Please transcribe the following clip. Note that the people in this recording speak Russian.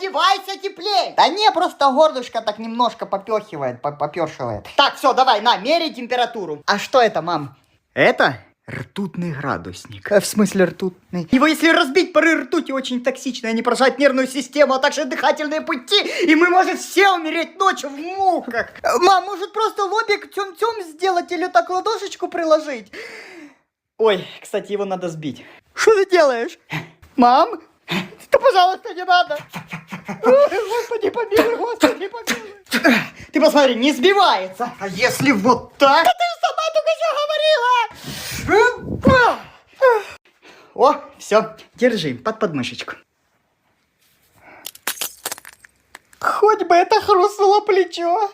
одевайся теплее. Да не, просто горлышко так немножко попёхивает, попёршивает. Так, все, давай, на, меряй температуру. А что это, мам? Это ртутный градусник. В смысле ртутный? Его если разбить, пары ртути очень токсичны. Они поражают нервную систему, а также дыхательные пути. И мы можем все умереть ночью в муках. Мам, может просто лобик тём-тём сделать или так ладошечку приложить? Ой, кстати, его надо сбить. Что ты делаешь? Мам? Да, пожалуйста, не надо. Господи, помилуй, Господи, помилуй. Ты посмотри, не сбивается. А если вот так? Да ты сама только что говорила. О, все, держи, под подмышечку. Хоть бы это хрустнуло плечо.